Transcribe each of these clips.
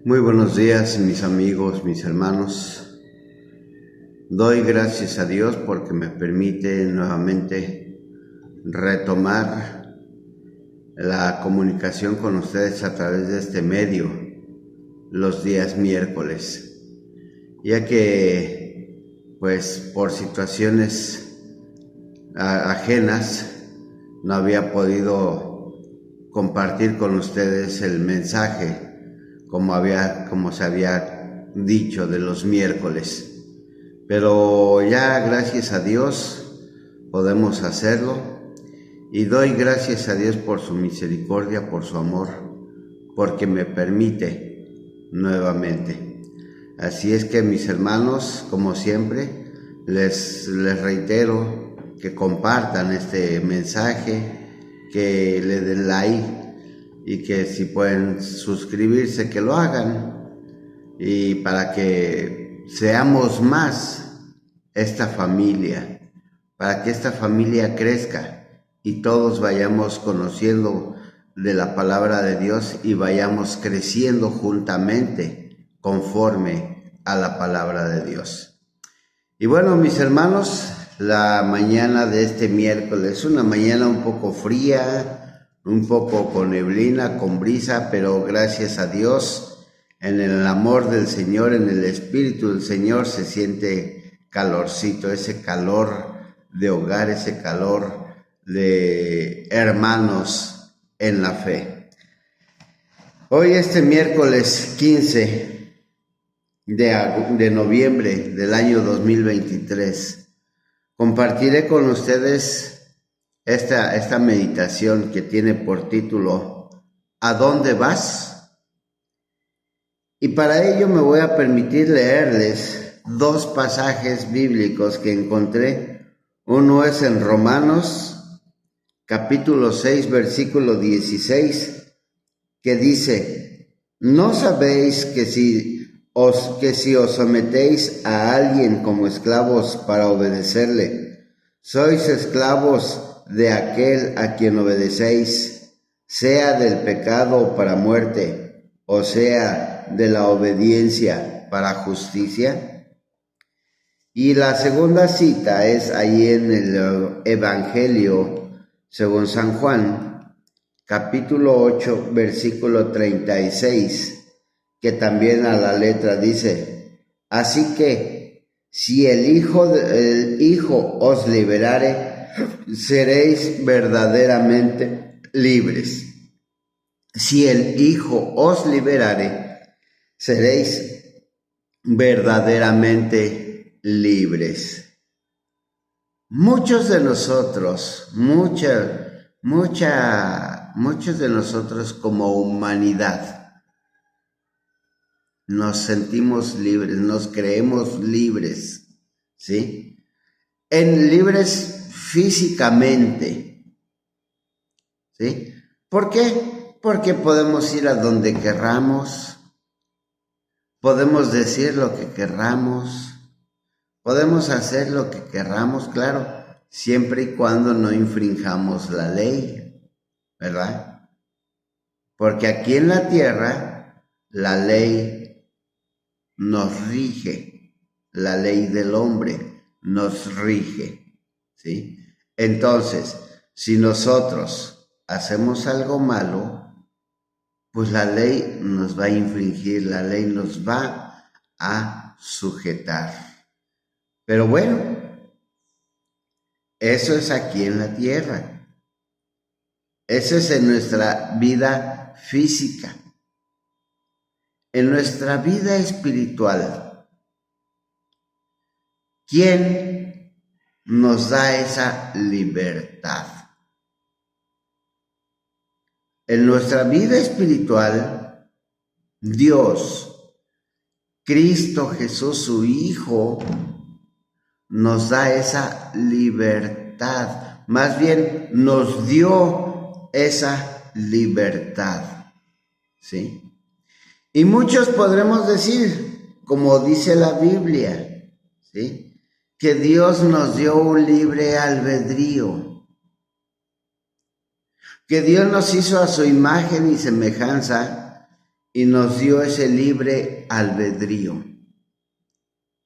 Muy buenos días, mis amigos, mis hermanos. Doy gracias a Dios porque me permite nuevamente retomar la comunicación con ustedes a través de este medio, los días miércoles, ya que, pues, por situaciones ajenas, no había podido compartir con ustedes el mensaje como se había dicho de los miércoles. Pero ya gracias a Dios podemos hacerlo y doy gracias a Dios por su misericordia, por su amor, porque me permite nuevamente. Así es que, mis hermanos, como siempre, les reitero que compartan este mensaje, que le den like y que si pueden suscribirse, que lo hagan, y para que seamos más esta familia, para que esta familia crezca y todos vayamos conociendo de la palabra de Dios y vayamos creciendo juntamente conforme a la palabra de Dios. Y bueno, mis hermanos, la mañana de este miércoles, una mañana un poco fría, un poco con neblina, con brisa, pero gracias a Dios, en el amor del Señor, en el Espíritu del Señor, se siente calorcito, ese calor de hogar, ese calor de hermanos en la fe. Hoy, este miércoles 15 de noviembre del año 2023, compartiré con ustedes esta meditación que tiene por título ¿A dónde vas? Y para ello me voy a permitir leerles dos pasajes bíblicos que encontré. Uno es en Romanos, capítulo 6, versículo 16, que dice: ¿No sabéis que si os sometéis a alguien como esclavos para obedecerle, sois esclavos de aquel a quien obedecéis, sea del pecado para muerte, o sea de la obediencia para justicia? Y la segunda cita es ahí en el Evangelio según San Juan, capítulo 8, versículo 36, que también a la letra dice: así que si el Hijo os liberare, seréis verdaderamente libres. Si el Hijo os liberare, seréis verdaderamente libres. Muchos de nosotros, muchos de nosotros como humanidad, nos sentimos libres, nos creemos libres, ¿sí? Libres físicamente, ¿sí? ¿Por qué? Porque podemos ir a donde querramos, podemos decir lo que querramos, podemos hacer lo que querramos, claro, siempre y cuando no infringamos la ley, ¿verdad? Porque aquí en la tierra la ley nos rige, la ley del hombre nos rige, ¿sí? Entonces, si nosotros hacemos algo malo, pues la ley nos va a infringir, la ley nos va a sujetar. Pero bueno, eso es aquí en la tierra. Eso es en nuestra vida física. En nuestra vida espiritual, ¿quién nos da esa libertad? En nuestra vida espiritual, Dios, Cristo Jesús, su Hijo, nos da esa libertad. Más bien, nos dio esa libertad, ¿sí? Y muchos podremos decir, como dice la Biblia, ¿sí?, que Dios nos dio un libre albedrío, que Dios nos hizo a su imagen y semejanza y nos dio ese libre albedrío.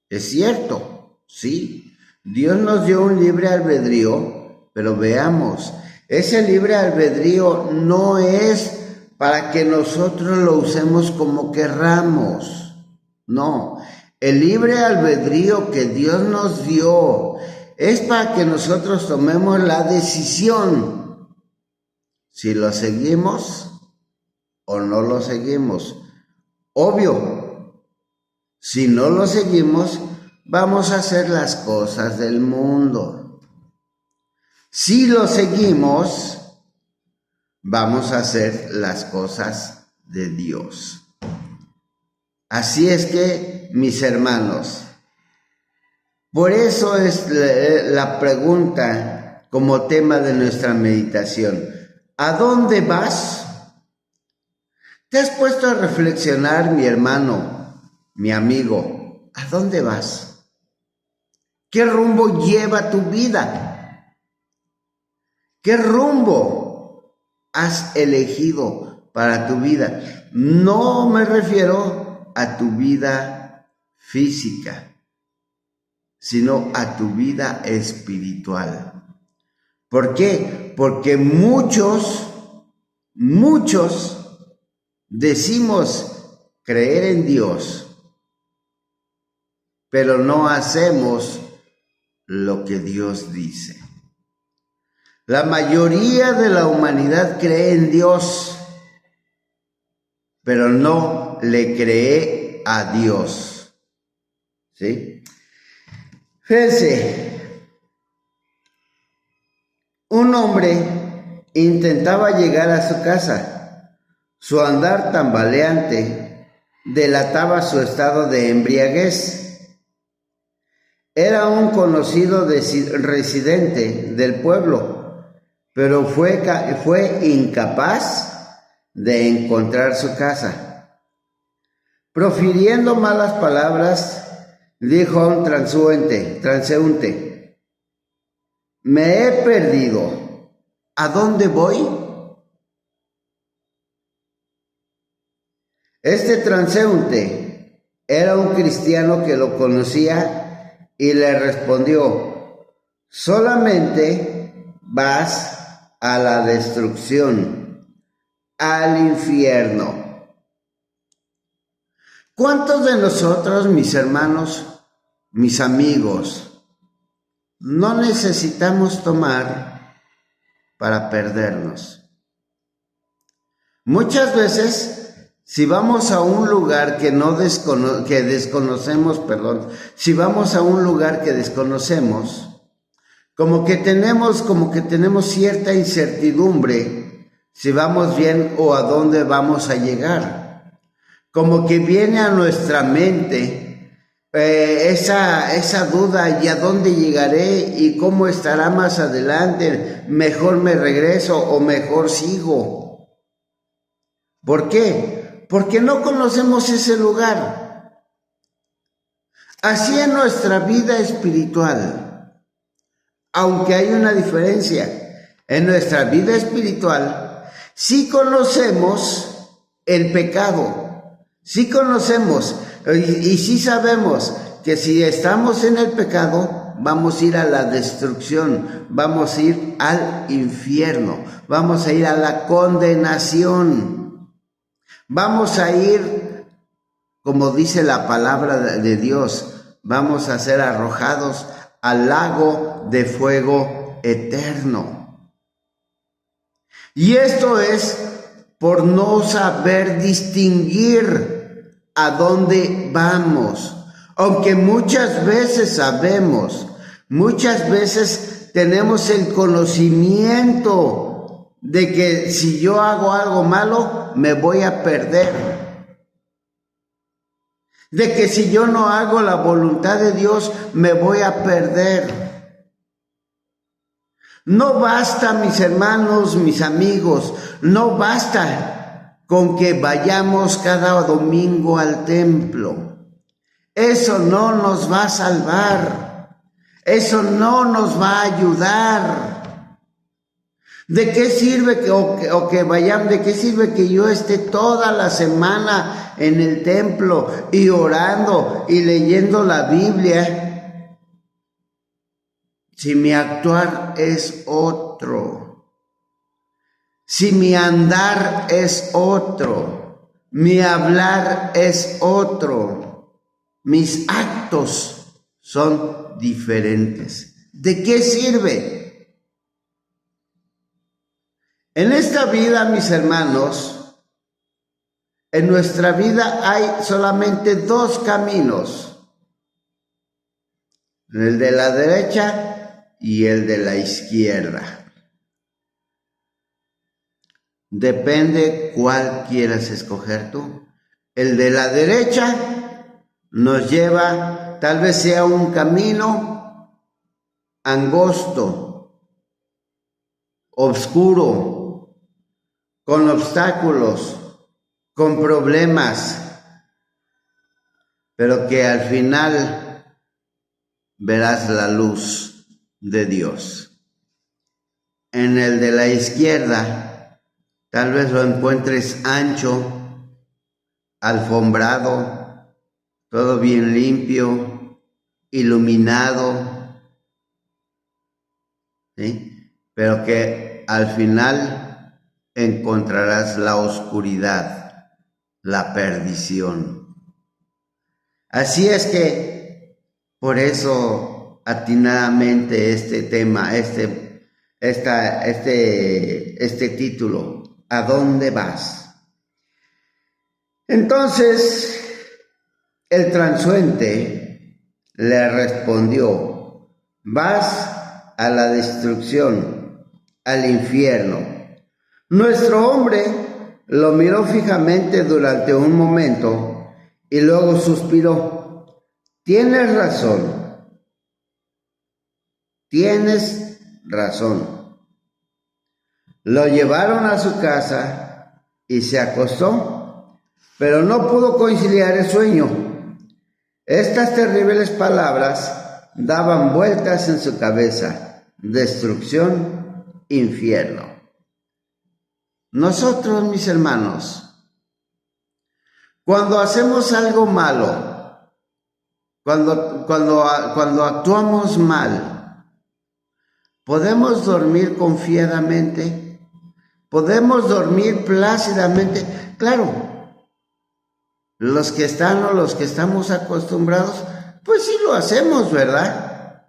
Es cierto, sí, Dios nos dio un libre albedrío, pero veamos, ese libre albedrío no es para que nosotros lo usemos como querramos, no. El libre albedrío que Dios nos dio es para que nosotros tomemos la decisión si lo seguimos o no lo seguimos. Obvio, si no lo seguimos, vamos a hacer las cosas del mundo. Si lo seguimos, vamos a hacer las cosas de Dios. Así es que, mis hermanos, por eso es la pregunta como tema de nuestra meditación. ¿A dónde vas? ¿Te has puesto a reflexionar, mi hermano, mi amigo? ¿A dónde vas? ¿Qué rumbo lleva tu vida? ¿Qué rumbo has elegido para tu vida? No me refiero a tu vida física, sino a tu vida espiritual. ¿Por qué? Porque muchos decimos creer en Dios, pero no hacemos lo que Dios dice. La mayoría de la humanidad cree en Dios, pero no le cree a Dios. ¿Sí? Fíjense, un hombre intentaba llegar a su casa. Su andar tambaleante delataba su estado de embriaguez. Era un conocido residente del pueblo, pero fue incapaz de encontrar su casa. Profiriendo malas palabras, dijo a un transeúnte: me he perdido. ¿A dónde voy? Este transeúnte era un cristiano que lo conocía y le respondió: solamente vas a la destrucción, al infierno. ¿Cuántos de nosotros, mis hermanos, mis amigos, no necesitamos tomar para perdernos? Muchas veces, si vamos a un lugar si vamos a un lugar que desconocemos, como que tenemos cierta incertidumbre si vamos bien o a dónde vamos a llegar. Como que viene a nuestra mente esa duda: ¿y a dónde llegaré? ¿Y cómo estará más adelante? ¿Mejor me regreso o mejor sigo? ¿Por qué? Porque no conocemos ese lugar. Así en nuestra vida espiritual, aunque hay una diferencia, en nuestra vida espiritual sí conocemos el pecado. Sí conocemos y sí sabemos que si estamos en el pecado, vamos a ir a la destrucción, vamos a ir al infierno, vamos a ir a la condenación, vamos a ir, como dice la palabra de Dios, vamos a ser arrojados al lago de fuego eterno. Y esto es por no saber distinguir a dónde vamos. Aunque muchas veces sabemos, muchas veces tenemos el conocimiento de que si yo hago algo malo, me voy a perder. De que si yo no hago la voluntad de Dios, me voy a perder. No basta, mis hermanos, mis amigos, no basta con que vayamos cada domingo al templo. Eso no nos va a salvar. Eso no nos va a ayudar. ¿De qué sirve de qué sirve que yo esté toda la semana en el templo y orando y leyendo la Biblia si mi actuar es otro? Si mi andar es otro, mi hablar es otro, mis actos son diferentes. ¿De qué sirve? En esta vida, mis hermanos, en nuestra vida hay solamente dos caminos, el de la derecha y el de la izquierda. Depende cuál quieras escoger tú. El de la derecha nos lleva, tal vez sea un camino angosto, oscuro, con obstáculos, con problemas, pero que al final verás la luz de Dios. En el de la izquierda, tal vez lo encuentres ancho, alfombrado, todo bien limpio, iluminado, ¿sí? Pero que al final encontrarás la oscuridad, la perdición. Así es que, por eso, atinadamente este tema, este título, ¿a dónde vas? Entonces, el transeúnte le respondió: vas a la destrucción, al infierno. Nuestro hombre lo miró fijamente durante un momento y luego suspiró. Tienes razón. Lo llevaron a su casa y se acostó, pero no pudo conciliar el sueño. Estas terribles palabras daban vueltas en su cabeza: destrucción, infierno. Nosotros, mis hermanos, cuando hacemos algo malo, cuando actuamos mal, podemos dormir confiadamente, podemos dormir plácidamente. Claro, los que están o los que estamos acostumbrados, pues sí lo hacemos, ¿verdad?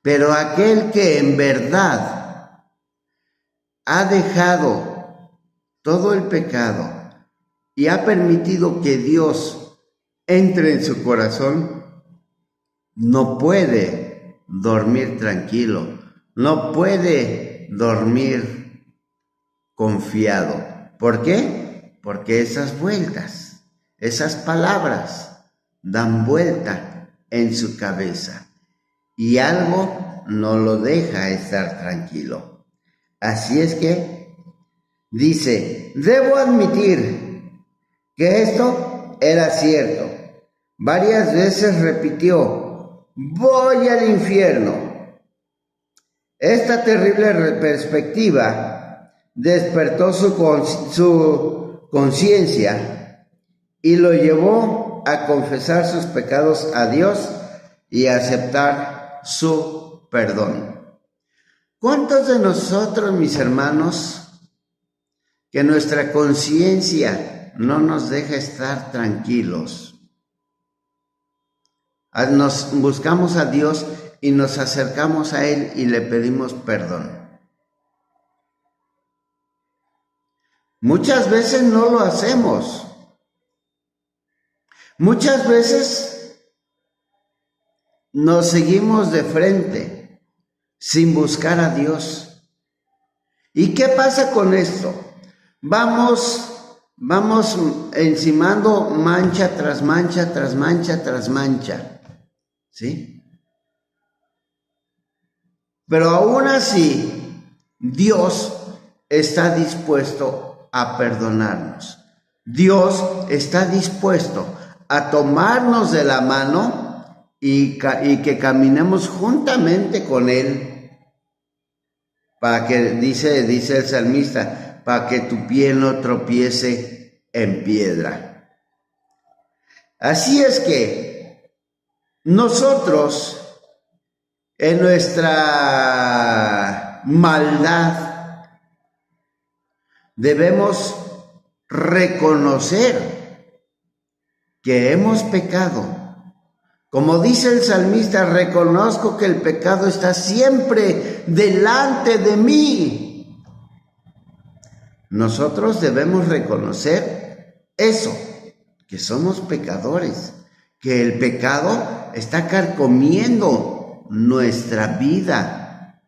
Pero aquel que en verdad ha dejado todo el pecado y ha permitido que Dios entre en su corazón, no puede dormir tranquilo, no puede dormir confiado. ¿Por qué? Porque esas vueltas, esas palabras dan vuelta en su cabeza y algo no lo deja estar tranquilo. Así es que dice: debo admitir que esto era cierto. Varias veces repitió: voy al infierno. Esta terrible perspectiva despertó su conciencia y lo llevó a confesar sus pecados a Dios y a aceptar su perdón. ¿Cuántos de nosotros, mis hermanos, que nuestra conciencia no nos deja estar tranquilos? Nos buscamos a Dios y nos acercamos a Él y le pedimos perdón. Muchas veces no lo hacemos. Muchas veces nos seguimos de frente sin buscar a Dios. ¿Y qué pasa con esto? Vamos encimando mancha tras mancha, tras mancha, tras mancha, ¿sí? Pero aún así, Dios está dispuesto a perdonarnos. Dios está dispuesto a tomarnos de la mano y que caminemos juntamente con Él para que, dice el salmista, para que tu pie no tropiece en piedra. Así es que nosotros, en nuestra maldad, debemos reconocer que hemos pecado. Como dice el salmista, reconozco que el pecado está siempre delante de mí. Nosotros debemos reconocer eso, que somos pecadores, que el pecado está carcomiendo nuestra vida.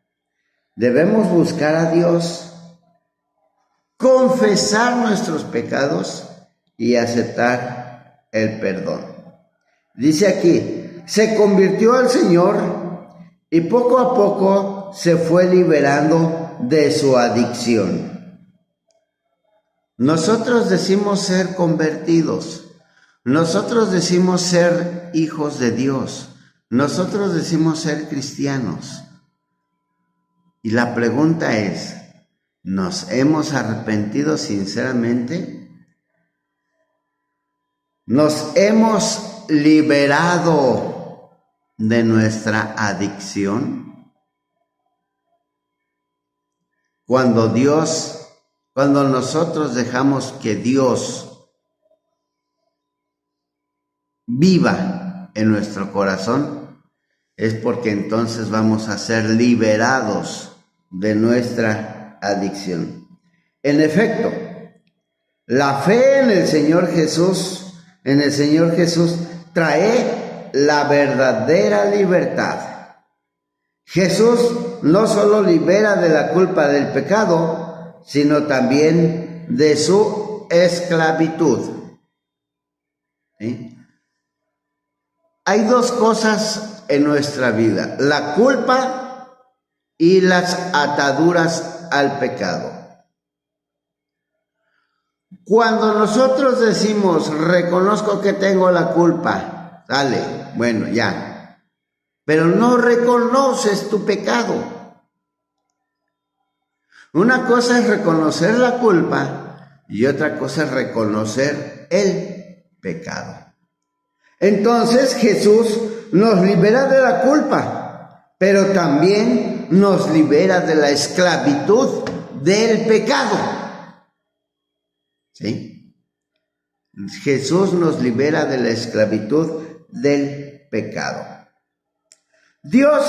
Debemos buscar a Dios, confesar nuestros pecados y aceptar el perdón. Dice aquí, se convirtió al Señor y poco a poco se fue liberando de su adicción. Nosotros decimos ser convertidos, nosotros decimos ser hijos de Dios, nosotros decimos ser cristianos. Y la pregunta es, ¿nos hemos arrepentido sinceramente? ¿Nos hemos liberado de nuestra adicción? Cuando nosotros dejamos que Dios viva en nuestro corazón, es porque entonces vamos a ser liberados de nuestra adicción. En efecto, la fe en el Señor Jesús, trae la verdadera libertad. Jesús no solo libera de la culpa del pecado, sino también de su esclavitud. ¿Sí? Hay dos cosas en nuestra vida: la culpa y las ataduras al pecado. Cuando nosotros decimos, reconozco que tengo la culpa, dale, bueno, ya, pero no reconoces tu pecado. Una cosa es reconocer la culpa y otra cosa es reconocer el pecado. Entonces Jesús nos libera de la culpa, pero también nos libera de la esclavitud del pecado. ¿Sí? Jesús nos libera de la esclavitud del pecado. Dios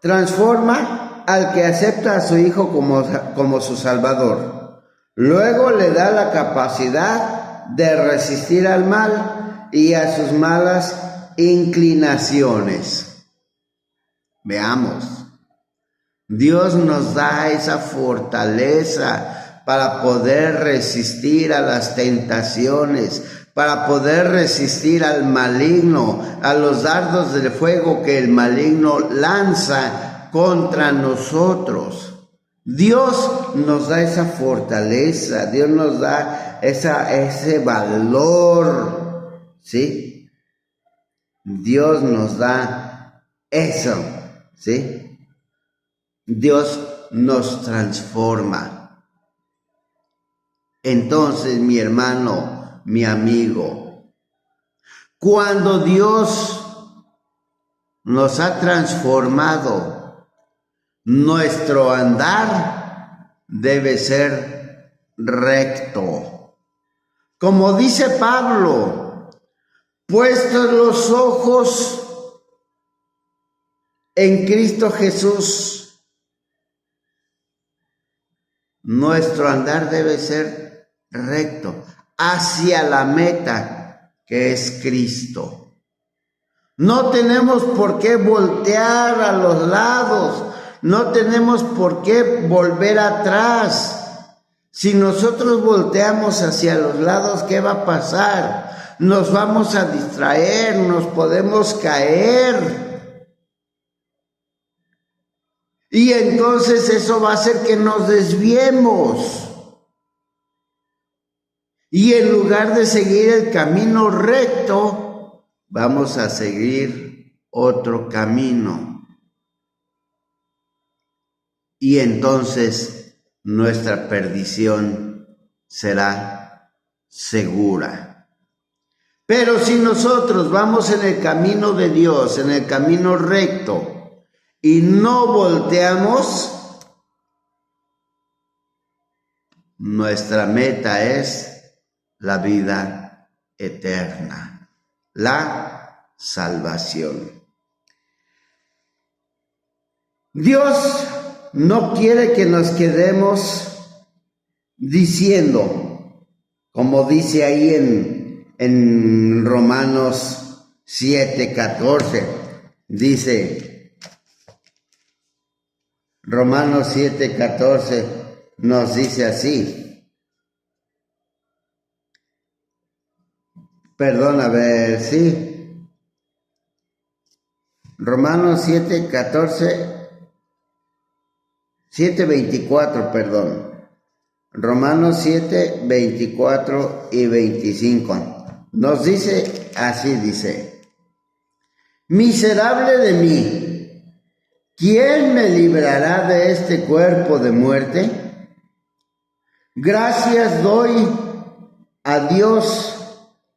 transforma al que acepta a su Hijo como su Salvador. Luego le da la capacidad de resistir al mal y a sus malas inclinaciones. Veamos. Dios nos da esa fortaleza para poder resistir a las tentaciones, para poder resistir al maligno, a los dardos de fuego que el maligno lanza contra nosotros. Dios nos da esa fortaleza, Dios nos da ese valor, ¿sí? Dios nos da eso, ¿sí? Dios nos transforma. Entonces, mi hermano, mi amigo, cuando Dios nos ha transformado, nuestro andar debe ser recto. Como dice Pablo, puestos los ojos en Cristo Jesús, nuestro andar debe ser recto, hacia la meta que es Cristo. No tenemos por qué voltear a los lados, no tenemos por qué volver atrás. Si nosotros volteamos hacia los lados, ¿qué va a pasar? Nos vamos a distraer, nos podemos caer. Y entonces eso va a hacer que nos desviemos. Y en lugar de seguir el camino recto, vamos a seguir otro camino. y entonces nuestra perdición será segura. Pero si nosotros vamos en el camino de Dios, en el camino recto, y no volteamos, nuestra meta es la vida eterna, la salvación. Dios no quiere que nos quedemos diciendo, como dice ahí en Romanos 7:14, dice, Romanos 7:14 nos dice así. Perdón, a ver, sí. Romanos 7:24, perdón. Romanos 7:24 y 25. Nos dice, así dice: miserable de mí, ¿quién me librará de este cuerpo de muerte? Gracias doy a Dios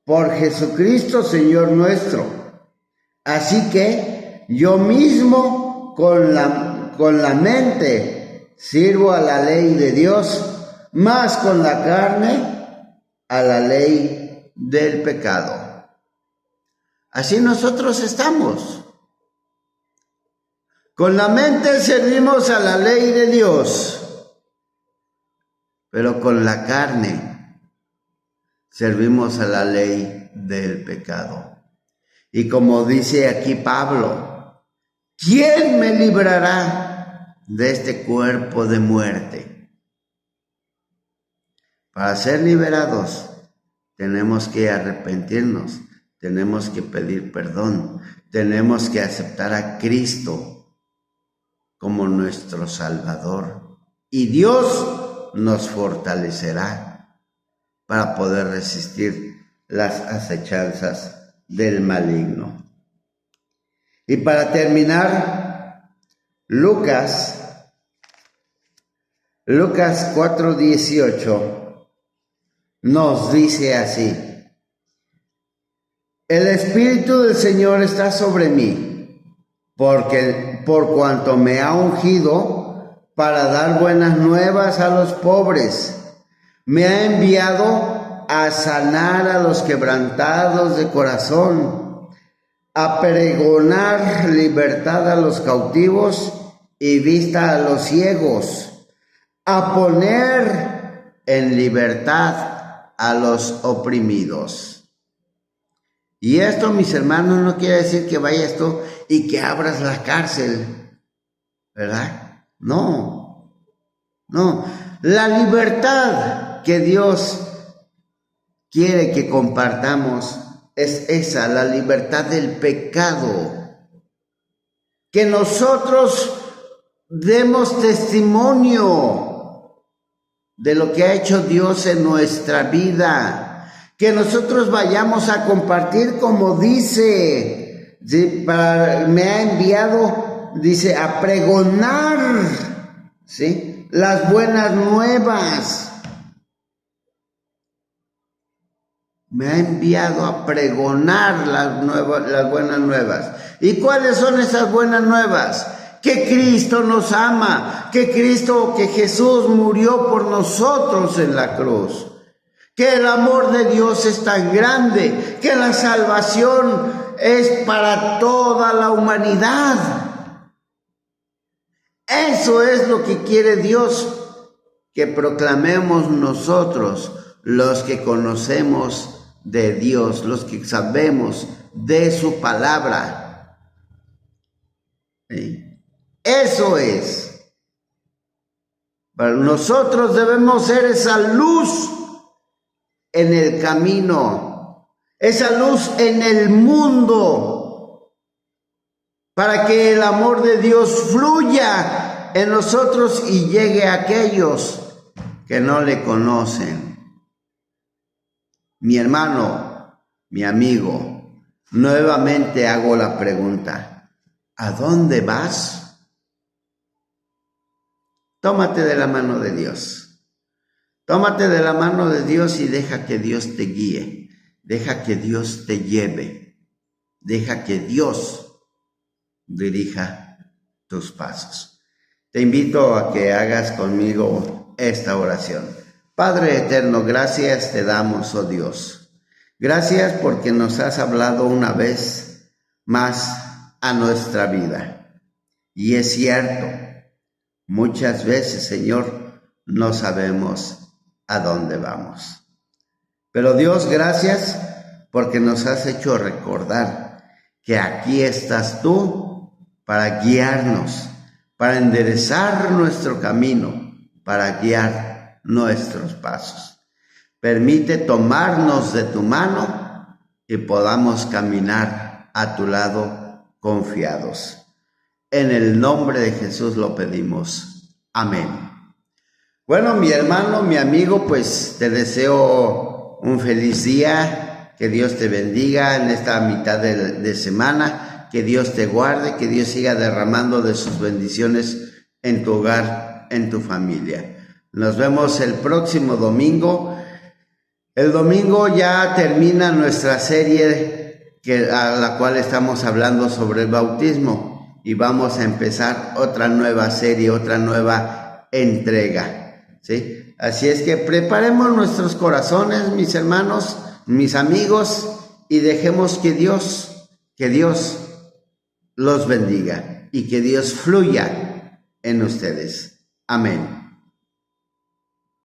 por Jesucristo, Señor nuestro. Así que yo mismo con la mente sirvo a la ley de Dios, más con la carne a la ley del pecado. Así nosotros estamos. Con la mente servimos a la ley de Dios, pero con la carne servimos a la ley del pecado. Y como dice aquí Pablo, ¿quién me librará de este cuerpo de muerte? Para ser liberados tenemos que arrepentirnos, tenemos que pedir perdón, tenemos que aceptar a Cristo como nuestro Salvador. Y Dios nos fortalecerá para poder resistir las acechanzas del maligno. Y para terminar, Lucas 4:18 nos dice así: el Espíritu del Señor está sobre mí, por cuanto me ha ungido para dar buenas nuevas a los pobres. Me ha enviado a sanar a los quebrantados de corazón, a pregonar libertad a los cautivos y vista a los ciegos, a poner en libertad a los oprimidos. Y esto, mis hermanos, no quiere decir que vayas tú y que abras la cárcel, ¿verdad? No. La libertad que Dios quiere que compartamos es esa, la libertad del pecado. Que nosotros demos testimonio de lo que ha hecho Dios en nuestra vida. Que nosotros vayamos a compartir, como dice, me ha enviado, dice, a pregonar, ¿sí?, las buenas nuevas. Me ha enviado a pregonar las buenas nuevas. ¿Y cuáles son esas buenas nuevas? Que Cristo nos ama, que Jesús murió por nosotros en la cruz, que el amor de Dios es tan grande, que la salvación es para toda la humanidad. Eso es lo que quiere Dios, que proclamemos nosotros, los que conocemos de Dios, los que sabemos de su palabra. ¿Sí? Eso es. Pero nosotros debemos ser esa luz en el camino, esa luz en el mundo, para que el amor de Dios fluya en nosotros y llegue a aquellos que no le conocen. Mi hermano, mi amigo, nuevamente hago la pregunta: ¿a dónde vas? tómate de la mano de Dios. Tómate de la mano de Dios y deja que Dios te guíe. Deja que Dios te lleve. Deja que Dios dirija tus pasos. Te invito a que hagas conmigo esta oración. Padre eterno, gracias te damos, oh Dios. Gracias porque nos has hablado una vez más a nuestra vida. Y es cierto, muchas veces, Señor, no sabemos a dónde vamos. Pero Dios, gracias porque nos has hecho recordar que aquí estás tú para guiarnos, para enderezar nuestro camino, para guiar nuestros pasos. Permite tomarnos de tu mano y podamos caminar a tu lado confiados. En el nombre de Jesús lo pedimos. Amén. Bueno, mi hermano, mi amigo, pues te deseo un feliz día. Que Dios te bendiga en esta mitad de semana. Que Dios te guarde, que Dios siga derramando de sus bendiciones en tu hogar, en tu familia. Nos vemos el próximo domingo. El domingo ya termina nuestra serie a la cual estamos hablando sobre el bautismo y vamos a empezar otra nueva serie, otra nueva entrega, ¿sí? Así es que preparemos nuestros corazones, mis hermanos, mis amigos, y dejemos que Dios los bendiga y que Dios fluya en ustedes. Amén.